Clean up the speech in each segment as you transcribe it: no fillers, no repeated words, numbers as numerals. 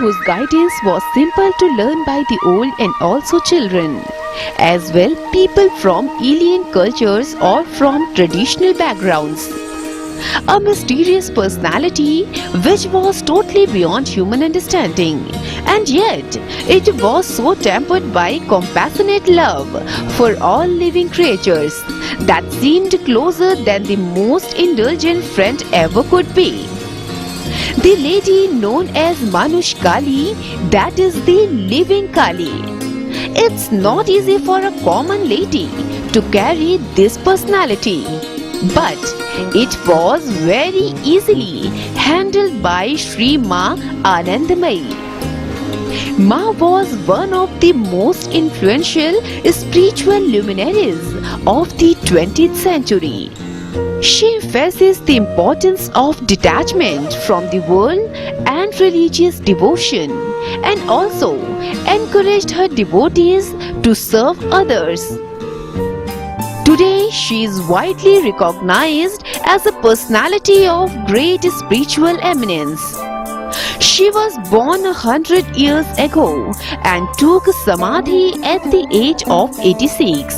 whose guidance was simple to learn by the old and also children, as well people from alien cultures or from traditional backgrounds. A mysterious personality which was totally beyond human understanding, and yet it was so tempered by compassionate love for all living creatures that seemed closer than the most indulgent friend ever could be. The lady known as Manush Kali, that is the living Kali. It's not easy for a common lady to carry this personality, but it was very easily handled by Sri Ma Anandamayi. Ma was one of the most influential spiritual luminaries of the 20th century. She emphasized the importance of detachment from the world and religious devotion, and also encouraged her devotees to serve others. Today, she is widely recognized as a personality of great spiritual eminence. She was born 100 years ago and took Samadhi at the age of 86.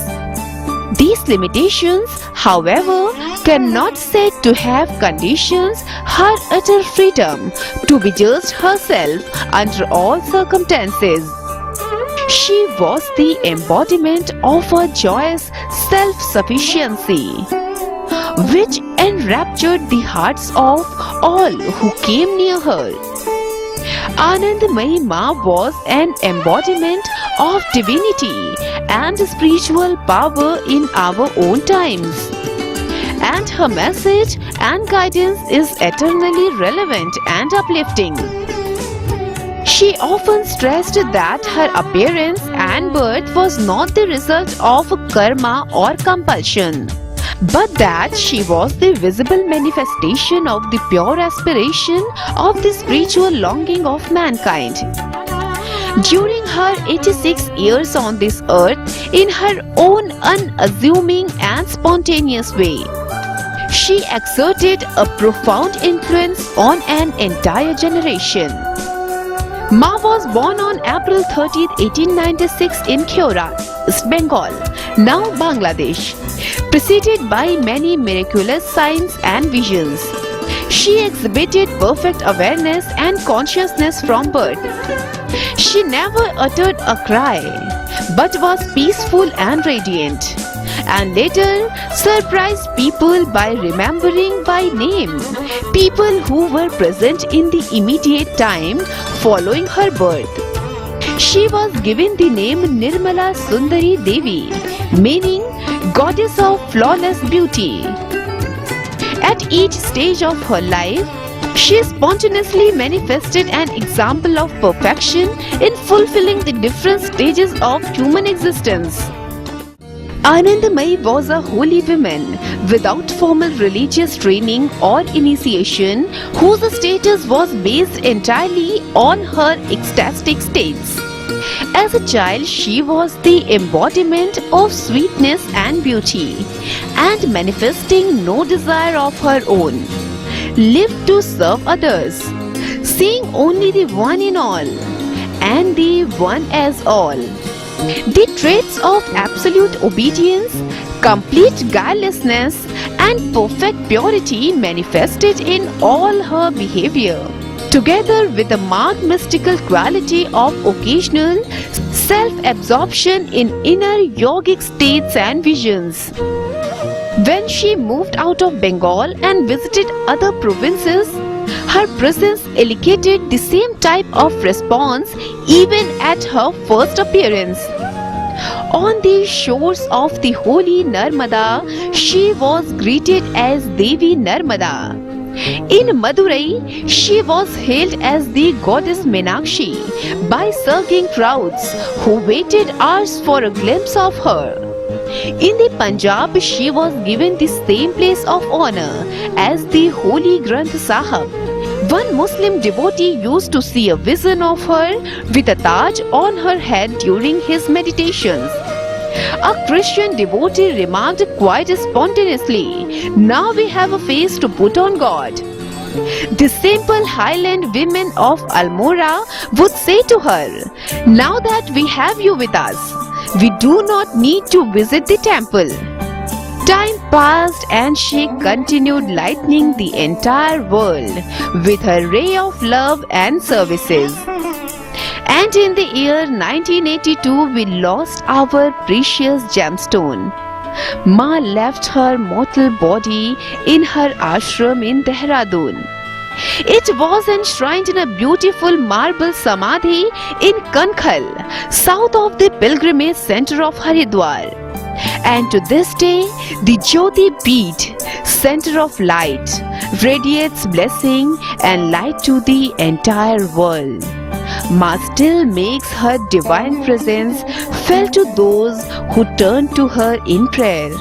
These limitations, however, cannot said to have conditions her utter freedom to be just herself under all circumstances. She was the embodiment of a joyous self-sufficiency, which enraptured the hearts of all who came near her. Anandamayi Ma was an embodiment of divinity and spiritual power in our own times, and her message and guidance is eternally relevant and uplifting. She often stressed that her appearance and birth was not the result of karma or compulsion, but that she was the visible manifestation of the pure aspiration of the spiritual longing of mankind. During her 86 years on this earth, in her own unassuming and spontaneous way, she exerted a profound influence on an entire generation. Ma was born on April 30, 1896 in Khaura, East Bengal, now Bangladesh, preceded by many miraculous signs and visions. She exhibited perfect awareness and consciousness from birth. She never uttered a cry, but was peaceful and radiant, and later surprised people by remembering by name people who were present in the immediate time following her birth. She was given the name Nirmala Sundari Devi, meaning goddess of flawless beauty. At each stage of her life, she spontaneously manifested an example of perfection in fulfilling the different stages of human existence. Anandamayi was a holy woman without formal religious training or initiation, whose status was based entirely on her ecstatic states. As a child, she was the embodiment of sweetness and beauty, and manifesting no desire of her own, lived to serve others, seeing only the one in all, and the one as all. The traits of absolute obedience, complete guilelessness, and perfect purity manifested in all her behavior, together with a marked mystical quality of occasional self-absorption in inner yogic states and visions. When she moved out of Bengal and visited other provinces, her presence elicited the same type of response even at her first appearance. On the shores of the holy Narmada, she was greeted as Devi Narmada. In Madurai, she was hailed as the goddess Meenakshi by surging crowds who waited hours for a glimpse of her. In the Punjab, she was given the same place of honor as the Holy Granth Sahib. One Muslim devotee used to see a vision of her with a taj on her head during his meditations. A Christian devotee remarked quite spontaneously, "Now we have a face to put on God." The simple highland women of Almora would say to her, "Now that we have you with us, we do not need to visit the temple." Time passed and she continued lightening the entire world with her ray of love and services. And in the year 1982, we lost our precious gemstone. Ma left her mortal body in her ashram in Dehradun. It was enshrined in a beautiful marble samadhi in Kankhal, south of the pilgrimage center of Haridwar. And to this day, the Jyoti Beat, center of light, radiates blessing and light to the entire world. Ma still makes her divine presence felt to those who turn to her in prayer.